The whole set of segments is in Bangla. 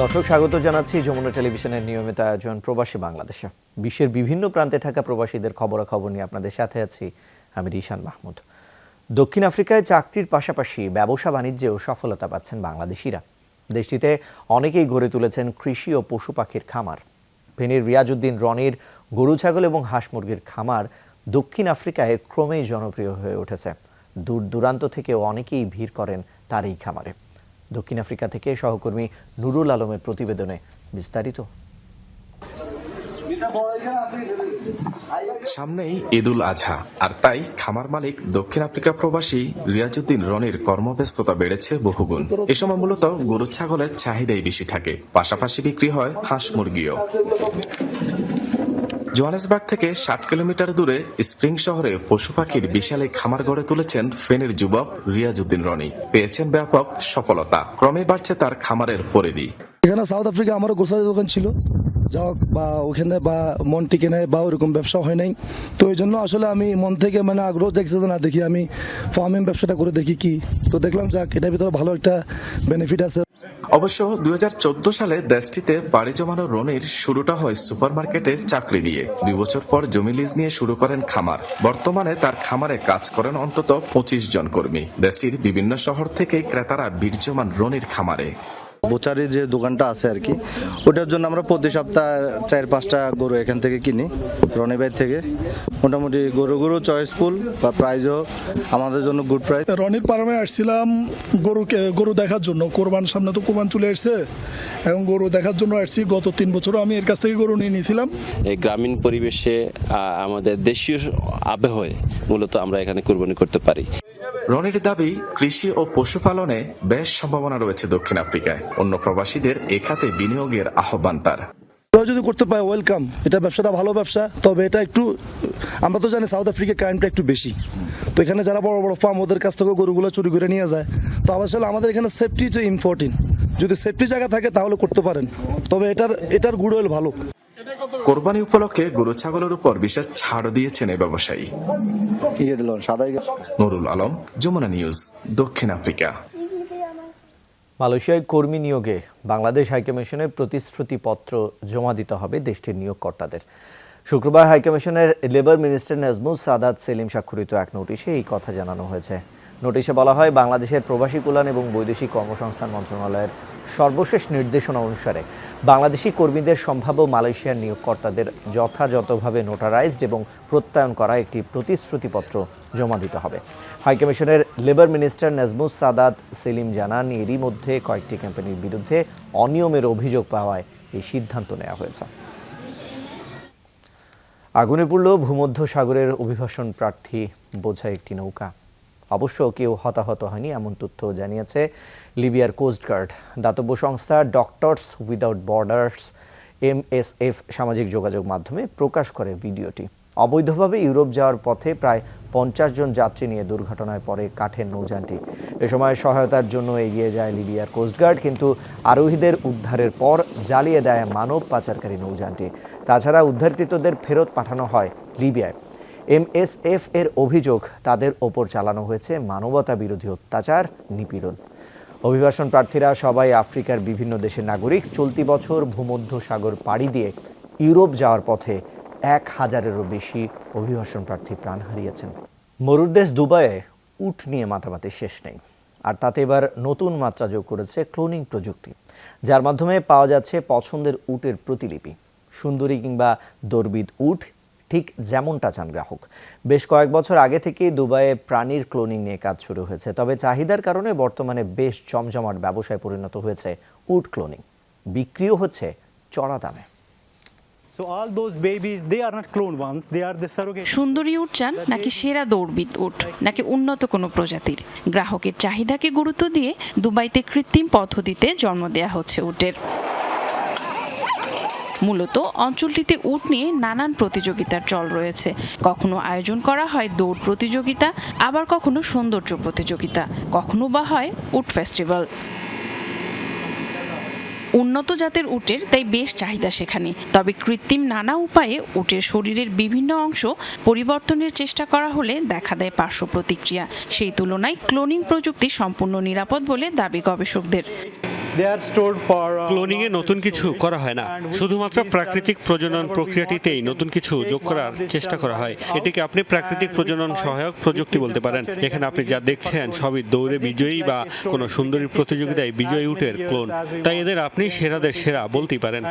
দর্শক স্বাগত জানাচ্ছি যমুনা টেলিভিশনের নিয়মিত আয়োজন প্রবাসী বাংলাদেশে। বিশ্বের বিভিন্ন প্রান্তে থাকা প্রবাসীদের খবরাখবর নিয়ে আপনাদের সাথে আছি আমি রিশান মাহমুদ। দক্ষিণ আফ্রিকায় চাকরির পাশাপাশি ব্যবসা বাণিজ্যেও সফলতা পাচ্ছেন বাংলাদেশিরা। দেশটিতে অনেকেই গড়ে তুলেছেন কৃষি ও পশু পাখির খামার। ফেনীর রিয়াজউদ্দিন রনির গরু ছাগল এবং হাঁস মুরগির খামার দক্ষিণ আফ্রিকায় ক্রমেই জনপ্রিয় হয়ে উঠেছে। দূর দূরান্ত থেকে অনেকেই ভিড় করেন তার এই খামারে। দক্ষিণ আফ্রিকা থেকে সহকর্মী নুরুল আলমের প্রতিবেদনে বিস্তারিত। সামনেই ঈদুল আজহা, আর তাই খামার মালিক দক্ষিণ আফ্রিকা প্রবাসী রিয়াজউদ্দিন রনির কর্মব্যস্ততা বেড়েছে বহুগুণ। এ সময় মূলত গরু ছাগলের চাহিদাই বেশি থাকে, পাশাপাশি বিক্রি হয় হাঁস মুরগিও। জোহানেসবার্গ থেকে 60 কিলোমিটার দূরে স্প্রিং শহরে পশু পাখির বিশাল এই খামার গড়ে তুলেছেন ফেনীর যুবক রিয়াজউদ্দিন রনি। পেয়েছেন ব্যাপক সফলতা, ক্রমে বাড়ছে তার খামারের পরিধি। এখানে সাউথ আফ্রিকা আমারও গ্রোসারি দোকান ছিল, যাক বা ওখানে বা মন টিকে নেয় বা ওরকম ব্যবসা হয় নাই। তো এই জন্য আসলে আমি মন থেকে আগ্রহ দেখছি না, দেখি আমি ফার্মিং ব্যবসাটা করে দেখি কি। তো দেখলাম যাক এটার ভিতরে ভালো একটা বেনিফিট আছে। অবশ্য 2014 সালে দেশটিতে পাড়ি জমানো রনির শুরুটা হয় সুপারমার্কেটে চাকরি দিয়ে। 2 বছর পর জমি লিজ নিয়ে শুরু করেন খামার। বর্তমানে তার খামারে কাজ করেন অন্তত 25 জন কর্মী। দেশটির বিভিন্ন শহর থেকে ক্রেতারা ভিড় জমান রনির খামারে। বোচারি যে দোকানটা আছে আর কি, ওটার জন্য আমরা প্রতি সপ্তাহে 4-5টা গরু এখান থেকে কিনি রনি ভাই থেকে। মোটামুটি গরু চয়েসফুল বা প্রাইসও আমাদের জন্য গুড প্রাইস। রনির ফার্মে আসছিলাম গরু দেখার জন্য। কোরবান সামনে তো কোরবান চলে আসছে, এখন গরু দেখার জন্য আসছি। গত 3 বছরও আমি এর কাছ থেকে গরু নিয়ে নিয়েছিলাম। এই গ্রামীণ পরিবেশে আমাদের দেশীয় আবহাওয়ায় মূলত আমরা এখানে কুরবানি করতে পারি। রনির দাবি, কৃষি ও পশুপালনে বেশ সম্ভাবনা রয়েছে দক্ষিণ আফ্রিকায়। অন্য প্রবাসীদের এ খাতে বিনিয়োগের আহ্বান তার। যদি করতে পারে ওয়েলকাম। এটা ব্যবসাটা ভালো ব্যবসা, তবে এটা একটু, আমরা তো জানি সাউথ আফ্রিকা ক্রাইমটা একটু বেশি। তো এখানে যারা বড় বড় ফার্ম, ওদের কাছ থেকে গরুগুলো চুরি করে নিয়ে যায়। তো আসলে আমাদের এখানে সেফটি যে ইম্পর্টেন্ট, যদি সেফটি জায়গা থাকে তাহলে করতে পারেন, তবে এটার গুডউইল ভালো। কোরবানি উপলক্ষে গরু ছাগলের উপর বিশেষ ছাড়ও দিয়েছেন এই ব্যবসায়ী। নুরুল আলম, যমুনা নিউজ, দক্ষিণ আফ্রিকা। মালয়েশিয়ায় কর্মী নিয়োগে বাংলাদেশ হাইকমিশনে প্রতিশ্রুতিপত্র জমা দিতে হবে দেশটির নিয়োগকর্তাদের। শুক্রবার হাইকমিশনের লেবার মিনিস্টার নাজমুস সাদাত সেলিম স্বাক্ষরিত এক নোটিশে এই কথা জানানো হয়েছে। নোটিশে বলা হয়, বাংলাদেশের প্রবাসী কল্যাণ এবং বৈদেশিক কর্মসংস্থান মন্ত্রণালয়ের সর্বশেষ নির্দেশনা অনুসারে বাংলাদেশি কর্মীদের সম্ভাব্য মালয়েশিয়ার নিয়োগকর্তাদের যথাযথভাবে নোটারাইজড এবং প্রত্যয়ন করা একটি প্রতিশ্রুতিপত্র জমা দিতে হবে। হাইকমিশনের লেবার মিনিস্টার নাজমুস সাদাত সেলিম জানান, এরই মধ্যে কয়েকটি কোম্পানির বিরুদ্ধে অনিয়মের অভিযোগ পাওয়ায় এই সিদ্ধান্ত নেওয়া হয়েছে। আগুনে পুড়ল ভূমধ্য সাগরের অভিবাসন প্রার্থী বোঝাই একটি নৌকা। অবশ্য কেউ হতাহত হয়নি এমন তথ্য জানিয়েছে লিবিয়ার কোস্টগার্ড। দাতব্য সংস্থা ডক্টরস উইদাউট বর্ডার্স MSF সামাজিক যোগাযোগ মাধ্যমে প্রকাশ করে ভিডিওটি। অবৈধভাবে ইউরোপ যাওয়ার পথে প্রায় 50 জন যাত্রী নিয়ে দুর্ঘটনায় পড়ে কাঠের নৌযানটি। এ সময় সহায়তার জন্য এগিয়ে যায় লিবিয়ার কোস্টগার্ড, কিন্তু আরোহীদের উদ্ধারের পর জ্বালিয়ে দেয় মানব পাচারকারী নৌযানটি। তাছাড়া উদ্ধারকৃতদের ফেরত পাঠানো হয় লিবিয়ায়। MSF এর অভিযোগ, তাদের ওপর চালানো হয়েছে মানবতা বিরোধী অত্যাচার, নিপীড়ন। অভিবাসন প্রার্থীরা সবাই আফ্রিকার বিভিন্ন দেশের নাগরিক। চলতি বছর ভূমধ্য সাগর পাড়ি দিয়ে ইউরোপ যাওয়ার পথে 1000-এরও বেশি অভিবাসন প্রার্থী প্রাণ হারিয়েছেন। মরুর দেশ দুবাইয়ে উট নিয়ে মাতামাতি শেষ নেই, আর তাতে এবার নতুন মাত্রা যোগ করেছে ক্লোনিং প্রযুক্তি, যার মাধ্যমে পাওয়া যাচ্ছে পছন্দের উটের প্রতিলিপি। সুন্দরী কিংবা দর্বিদ উট, ঠিক যেমনটা চান গ্রাহক। বেশ কয়েক বছর আগে থেকেই দুবাইয়ে প্রাণীর ক্লোনিং নিয়ে কাজ শুরু হয়েছে, তবে চাহিদার কারণে বর্তমানে বেশ জমজমাট ব্যবসায় পরিণত হয়েছে উট ক্লোনিং। বিক্রিও হচ্ছে চড়া দামে। সুন্দরী উট চান নাকি সেরা দৌড়বিদ উট, নাকি উন্নত কোনো প্রজাতির? গ্রাহকের চাহিদাকে গুরুত্ব দিয়ে দুবাইতে কৃত্রিম পদ্ধতিতে জন্ম দেয়া হচ্ছে উটের। মূলত অঞ্চলটিতে উট নিয়ে নানান প্রতিযোগিতার চল রয়েছে। কখনো আয়োজন করা হয় দৌড় প্রতিযোগিতা, আবার কখনো সৌন্দর্য প্রতিযোগিতা, কখনো বা হয় উট ফেস্টিভ্যাল। উন্নত জাতের উটের তাই বেশ চাহিদা সেখানে। তবে কৃত্রিম নানা উপায়ে উটের শরীরের বিভিন্ন অংশ পরিবর্তনের চেষ্টা করা হলে দেখা দেয় পার্শ্ব প্রতিক্রিয়া। সেই তুলনায় ক্লোনিং প্রযুক্তি সম্পূর্ণ নিরাপদ বলে দাবি গবেষকদের। ক্লোনিং এ নতুন কিছু করা হয় না, শুধুমাত্র প্রাকৃতিক প্রজনন প্রক্রিয়াটিতেই নতুন কিছু যোগ করার চেষ্টা করা হয়। এটিকে আপনি প্রাকৃতিক প্রজনন সহায়ক প্রযুক্তি বলতে পারেন। এখানে আপনি যা দেখছেন সবই দৌড়ে বিজয়ী বা কোনো সুন্দরী প্রতিযোগিতায় বিজয়ী উটের ক্লোন, তাই এদের আপনি সেরাদের সেরা বলতেই পারেন।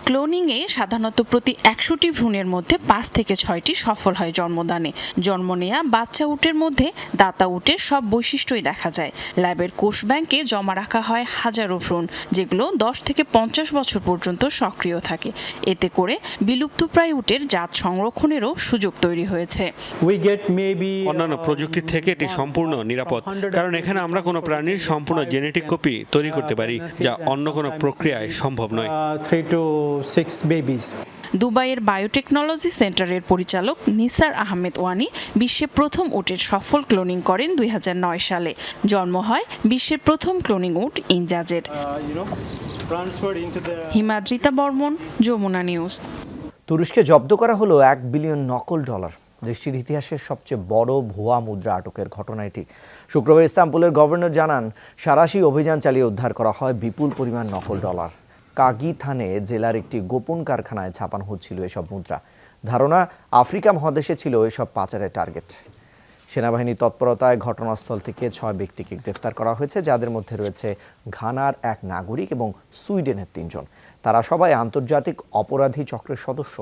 ক্লোনিংয়ে সাধারণত প্রতি 100টি ভ্রূণের মধ্যে 5 থেকে 6টি সফল হয় জন্মদানে। জন্ম নেয়া বাচ্চা উটের মধ্যে দাতা উটের সব বৈশিষ্ট্যই দেখা যায়। ল্যাবের কোষ ব্যাংকে জমা রাখা হয় হাজারো ভ্রূণ, যেগুলো 10 থেকে 50 বছর পর্যন্ত সক্রিয় থাকে। এতে করে বিলুপ্তপ্রায় উটের জাত সংরক্ষণেরও সুযোগ তৈরি হয়েছে। অন্যান্য প্রযুক্তি থেকে এটি সম্পূর্ণ নিরাপদ, কারণ এখানে আমরা কোনো প্রাণীর সম্পূর্ণ জেনেটিক কপি তৈরি করতে পারি, যা অন্য কোনো প্রক্রিয়ায় সম্ভব নয়। দুবাইয়ের বায়োটেকনোলজি সেন্টারের পরিচালক নিসার আহমেদ ওয়ানি বিশ্বে প্রথম উটের সফল ক্লোনিং করেন 2009 সালে। জন্ম হয় বিশ্বের প্রথম ক্লোনিং উট ইনজাজের। হিমাদ্রিতা বর্মন, যমুনা নিউজ। তুরস্কে জব্দ করা হলো $1 বিলিয়ন নকল ডলার। দেশটির ইতিহাসের সবচেয়ে বড় ভুয়া মুদ্রা আটকের ঘটনা এটি। শুক্রবার ইস্তাম্বুলের গভর্নর জানান, সাঁড়াশি অভিযান চালিয়ে উদ্ধার করা হয় বিপুল পরিমাণ নকল ডলার। কাগি থানে জেলার একটি গোপন কারখানায় ছাপানো হচ্ছিল এসব মুদ্রা। ধারণা, আফ্রিকা মহাদেশে ছিল এসব পাচারের টার্গেট। সেনাবাহিনীর তৎপরতায় ঘটনাস্থল থেকে 6 ব্যক্তিকে গ্রেফতার করা হয়েছে, যাদের মধ্যে রয়েছে ঘানার এক নাগরিক এবং সুইডেনের 3 জন। তারা সবাই আন্তর্জাতিক অপরাধী চক্রের সদস্য।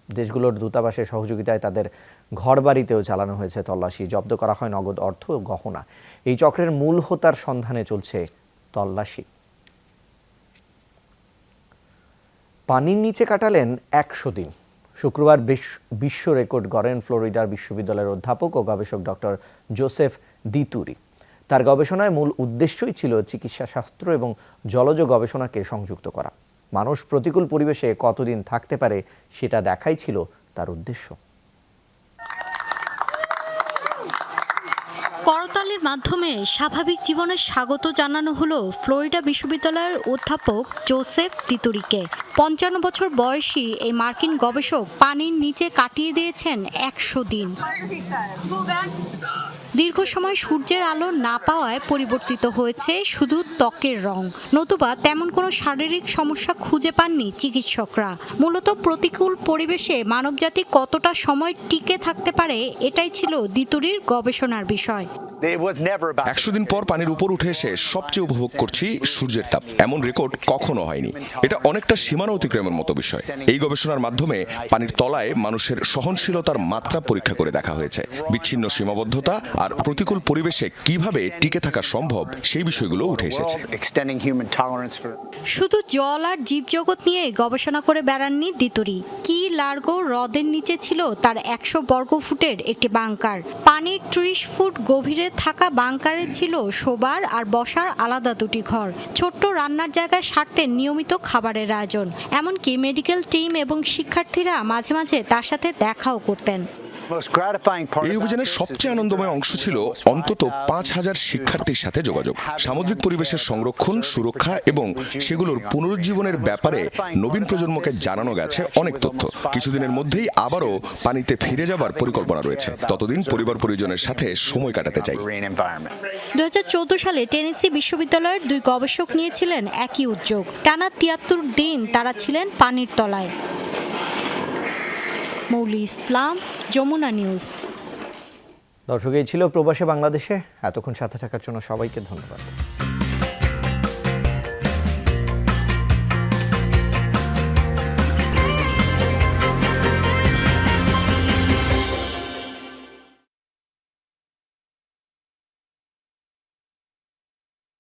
দেশগুলোর দূতাবাসের সহযোগিতায় তাদের ঘরবাড়িতেও চালানো হয়েছে তল্লাশি। জব্দ করা হয় নগদ অর্থ ও গহনা। এই চক্রের মূল হোতার সন্ধানে চলছে তল্লাশি। পানির নিচে কাটালেন 100 দিন। শুক্রবার বিশ্ব রেকর্ড গড়েন ফ্লোরিডার বিশ্ববিদ্যালয়ের অধ্যাপক ও গবেষক ডক্টর জোসেফ দিতুরি। তার গবেষণায় মূল উদ্দেশ্যই ছিল চিকিৎসা শাস্ত্র এবং জলজ গবেষণাকে সংযুক্ত করা। মানুষ প্রতিকূল পরিবেশে কতদিন থাকতে পারে সেটা দেখাই ছিল তার উদ্দেশ্য। করতালির মাধ্যমে স্বাভাবিক জীবনে স্বাগত জানানো হলো ফ্লোরিডা বিশ্ববিদ্যালয়ের অধ্যাপক জোসেফ দিতুরিকে। 55 বছর বয়সী এই মার্কিন গবেষক পানির নিচে কাটিয়ে দিয়েছেন 100 দিন। দীর্ঘ সময় সূর্যের আলো না পাওয়ায় পরিবর্তিত হয়েছে শুধু ত্বকের রং, নতুবা তেমন কোনো শারীরিক সমস্যা খুঁজে পাননি চিকিৎসকরা। মূলত প্রতিকূল পরিবেশে মানবজাতি কতটা সময় টিকে থাকতে পারে, এটাই ছিল দিতুরির গবেষণার বিষয়। 100 দিন পর পানির উপর উঠে এসে সবচেয়ে উপভোগ করছি সূর্যের তাপ, এমন রেকর্ড কখনো হয়নি। এটা অনেকটা সীমানা অতিক্রমের মতো বিষয়। এই গবেষণার মাধ্যমে পানির তলায় মানুষের সহনশীলতার মাত্রা পরীক্ষা করে দেখা হয়েছে। বিচ্ছিন্ন সীমাবদ্ধতা আর প্রতিকূল পরিবেশে কিভাবে টিকে থাকা সম্ভব সেই বিষয়গুলো উঠে এসেছে। শুধু জল আর জীবজগৎ নিয়ে গবেষণা করে বেড়াননি দিতুরি। কি লার্গো হ্রদের নিচে ছিল তার 100 বর্গ ফুটের একটি বাংকার। পানির 30 ফুট গভীরে থাকা বাংকারে ছিল শোবার আর বসার আলাদা 2টি ঘর। ছোট্ট রান্নার জায়গায় সারতেন নিয়মিত খাবারের আয়োজন। এমনকি মেডিকেল টিম এবং শিক্ষার্থীরা মাঝে মাঝে তার সাথে দেখাও করতেন। এই অভিযানের সবচেয়ে আনন্দময় অংশ ছিল অন্তত 5000 শিক্ষার্থীর সাথে যোগাযোগ। সামুদ্রিক পরিবেশের সংরক্ষণ, সুরক্ষা এবং সেগুলোর পুনরুজ্জীবনের ব্যাপারে নবীন প্রজন্মকে জানানো গেছে অনেক তথ্য। কিছুদিনের মধ্যেই আবারও পানিতে ফিরে যাবার পরিকল্পনা রয়েছে। ততদিন পরিবার পরিজনের সাথে সময় কাটাতে চাই। 2014 সালে টেনেসি বিশ্ববিদ্যালয়ের 2 গবেষক নিয়েছিলেন একই উদ্যোগ। টানা 73 দিন তারা ছিলেন পানির তলায়। মৌলি ইসলাম, যমুনা নিউজ। দর্শক, এই ছিল প্রবাসে বাংলাদেশে। এতক্ষণ সাথে থাকার জন্য সবাইকে ধন্যবাদ।